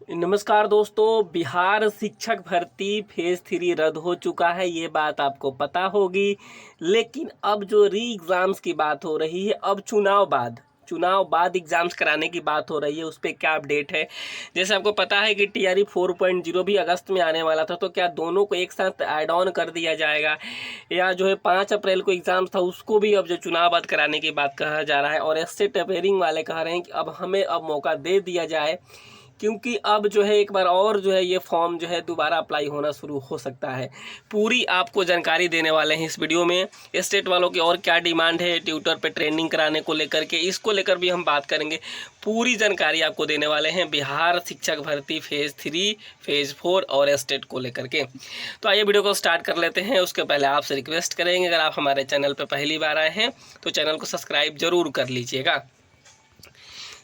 नमस्कार दोस्तों, बिहार शिक्षक भर्ती फेज़ 3 रद्द हो चुका है, ये बात आपको पता होगी। लेकिन अब जो री एग्ज़ाम्स की बात हो रही है, अब चुनाव बाद एग्ज़ाम्स कराने की बात हो रही है, उस पे क्या अपडेट है। जैसे आपको पता है कि टीआरई 4.0 भी अगस्त में आने वाला था, तो क्या दोनों को एक साथ ऐड ऑन कर दिया जाएगा, या जो है 5 अप्रैल को एग्ज़ाम था उसको भी अब जो चुनाव बाद कराने की बात कहा जा रहा है। और एस्टेट अपेयरिंग वाले कह रहे हैं कि अब हमें मौका दे दिया जाए, क्योंकि अब जो है एक बार और जो है ये फॉर्म जो है दोबारा अप्लाई होना शुरू हो सकता है। पूरी आपको जानकारी देने वाले हैं इस वीडियो में। स्टेट वालों की और क्या डिमांड है ट्यूटर पे ट्रेनिंग कराने को लेकर के, इसको लेकर भी हम बात करेंगे। पूरी जानकारी आपको देने वाले हैं बिहार शिक्षक भर्ती फेज़ 3, फेज़ 4 और स्टेट को लेकर के। तो आइए वीडियो को स्टार्ट कर लेते हैं। उसके पहले आपसे रिक्वेस्ट करेंगे, अगर आप हमारे चैनल पर पहली बार आए हैं तो चैनल को सब्सक्राइब जरूर कर लीजिएगा।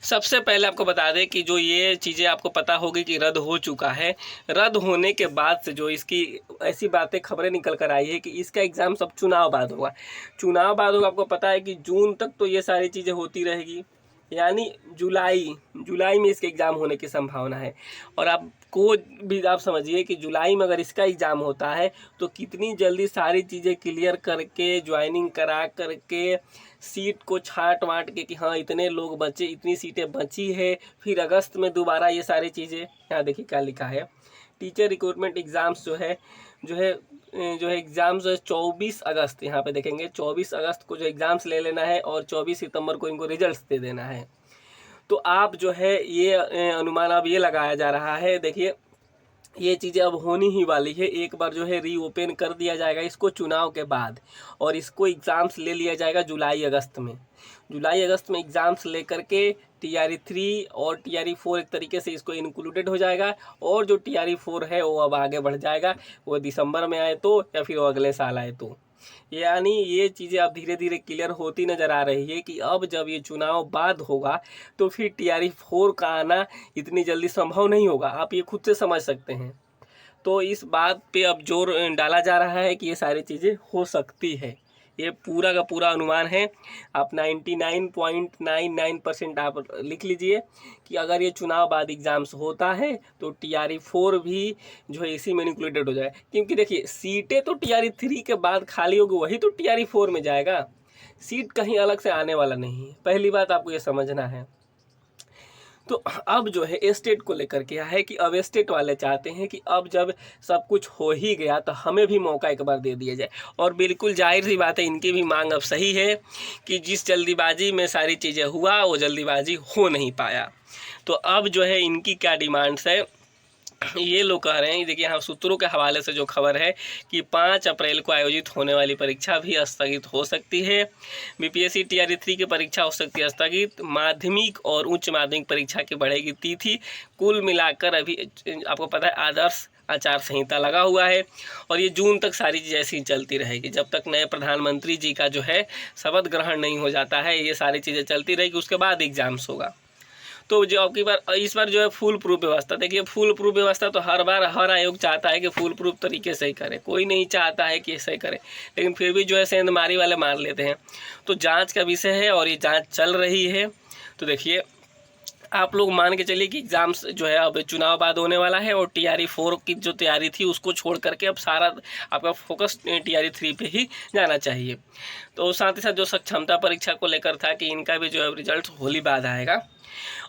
सबसे पहले आपको बता दें कि जो ये चीज़ें आपको पता होगी कि रद्द हो चुका है। रद्द होने के बाद से जो इसकी ऐसी बातें खबरें निकल कर आई है कि इसका एग्ज़ाम सब चुनाव बाद होगा। आपको पता है कि जून तक तो ये सारी चीज़ें होती रहेगी, यानी जुलाई में इसके एग्ज़ाम होने की संभावना है। और आपको भी आप समझिए कि जुलाई में अगर इसका एग्ज़ाम होता है तो कितनी जल्दी सारी चीज़ें क्लियर करके, ज्वाइनिंग करा करके, सीट को छाँट वाँट के कि हाँ इतने लोग बचे, इतनी सीटें बची है, फिर अगस्त में दोबारा ये सारी चीज़ें। यहाँ देखिए क्या लिखा है, टीचर रिक्रूटमेंट एग्ज़ाम्स जो है एग्ज़ाम्स 24 अगस्त, यहाँ पे देखेंगे 24 अगस्त को जो एग्ज़ाम्स ले लेना है और 24 सितंबर को इनको रिजल्ट्स दे देना है। तो आप जो है ये अनुमान अब ये लगाया जा रहा है, देखिए ये चीज़ें अब होनी ही वाली है। एक बार जो है रीओपन कर दिया जाएगा इसको चुनाव के बाद, और इसको एग्ज़ाम्स ले लिया जाएगा जुलाई अगस्त में एग्ज़ाम्स लेकर के टीआरई 3 और टीआरई 4 एक तरीके से इसको इंक्लूडेड हो जाएगा। और जो टीआरई 4 है वो अब आगे बढ़ जाएगा, वो दिसंबर में आए तो या फिर वो अगले साल आए तो। यानी ये चीज़ें अब धीरे धीरे क्लियर होती नज़र आ रही है कि अब जब ये चुनाव बाद होगा तो फिर टीआरई 4 का आना इतनी जल्दी संभव नहीं होगा। आप ये खुद से समझ सकते हैं। तो इस बात पे अब जोर डाला जा रहा है कि ये सारी चीज़ें हो सकती है। ये पूरा का पूरा अनुमान है। आप 99.99% आप लिख लीजिए कि अगर ये चुनाव बाद एग्ज़ाम्स होता है तो टीआरई 4 भी जो है इसी में इंक्लूडेड हो जाए। क्योंकि देखिए सीटें तो टीआरई 3 के बाद खाली होगी, वही तो टीआरई 4 में जाएगा। सीट कहीं अलग से आने वाला नहीं है, पहली बात आपको ये समझना है। तो अब जो है स्टेट को लेकर क्या है कि अब स्टेट वाले चाहते हैं कि अब जब सब कुछ हो ही गया तो हमें भी मौका एक बार दे दिया जाए। और बिल्कुल जाहिर सी बात है, इनकी भी मांग अब सही है कि जिस जल्दीबाजी में सारी चीज़ें हुआ वो जल्दीबाजी हो नहीं पाया। तो अब जो है इनकी क्या डिमांड्स है ये लोग कह रहे हैं। देखिए यहाँ सूत्रों के हवाले से जो खबर है कि 5 अप्रैल को आयोजित होने वाली परीक्षा भी स्थगित हो सकती है। बीपीएससी टीआरई 3 की परीक्षा हो सकती है स्थगित। माध्यमिक और उच्च माध्यमिक परीक्षा की बढ़ेगी तिथि। कुल मिलाकर अभी आपको पता है आदर्श आचार संहिता लगा हुआ है और ये जून तक सारी चीज़ ऐसी चलती रहेगी। जब तक नए प्रधानमंत्री जी का जो है शपथ ग्रहण नहीं हो जाता है, ये सारी चीज़ें चलती रहेगी। उसके बाद एग्ज़ाम्स होगा। तो जो आपकी बार इस बार जो है फुल प्रूफ व्यवस्था, देखिए फुल प्रूफ व्यवस्था तो हर बार हर आयोग चाहता है कि फुल प्रूफ तरीके से ही करे, कोई नहीं चाहता है कि ऐसे ही करे, लेकिन फिर भी जो है सेंधमारी वाले मार लेते हैं। तो जांच का विषय है और ये जांच चल रही है। तो देखिए आप लोग मान के चलिए कि एग्ज़ाम्स जो है अब चुनाव बाद होने वाला है और टीआरई 4 की जो तैयारी थी उसको छोड़ करके अब सारा आपका फोकस टीआरई 3 पे ही जाना चाहिए। तो साथ ही साथ जो सक्षमता परीक्षा को लेकर था कि इनका भी जो है रिजल्ट होली बाद आएगा।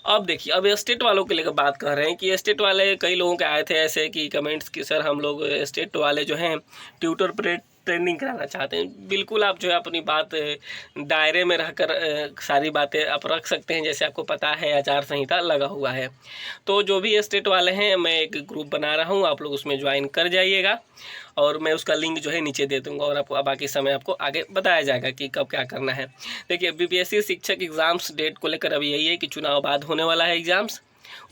अब देखिए अब स्टेट वालों के लेकर बात कर रहे हैं कि स्टेट वाले कई लोगों के आए थे ऐसे कि कमेंट्स कि सर हम लोग स्टेट वाले जो हैं ट्यूटर पर ट्रेनिंग कराना चाहते हैं। बिल्कुल आप जो है अपनी बात दायरे में रहकर सारी बातें आप रख सकते हैं। जैसे आपको पता है आचार संहिता लगा हुआ है। तो जो भी स्टेट वाले हैं मैं एक ग्रुप बना रहा हूँ, आप लोग उसमें ज्वाइन कर जाइएगा और मैं उसका लिंक जो है नीचे दे दूंगा और आपको बाकी समय आपको आगे बताया जाएगा कि कब क्या करना है। देखिए बीपीएससी शिक्षक एग्ज़ाम्स डेट को लेकर अभी यही है कि चुनाव बाद होने वाला है एग्ज़ाम्स।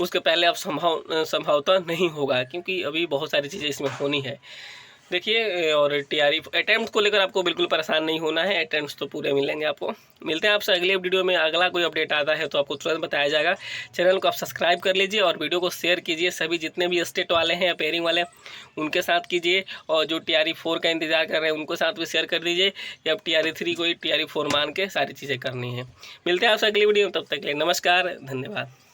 उसके पहले अब संभवतः नहीं होगा, क्योंकि अभी बहुत सारी चीज़ें इसमें होनी है। देखिए और टीआरई अटैम्प्ट को लेकर आपको बिल्कुल परेशान नहीं होना है, अटैम्प्ट्स तो पूरे मिलेंगे आपको। मिलते हैं आपसे अगले वीडियो में। अगला कोई अपडेट आता है तो आपको तुरंत बताया जाएगा। चैनल को आप सब्सक्राइब कर लीजिए और वीडियो को शेयर कीजिए। सभी जितने भी स्टेट वाले हैं अपेयरिंग वाले उनके साथ कीजिए, और जो टीआरई 4 का इंतजार कर रहे हैं उनको साथ भी शेयर कर दीजिए कि अब टीआरई 3 को ही टीआरई 4 मान के सारी चीज़ें करनी है। मिलते हैं आपसे अगली वीडियो में, तब तक के लिए नमस्कार, धन्यवाद।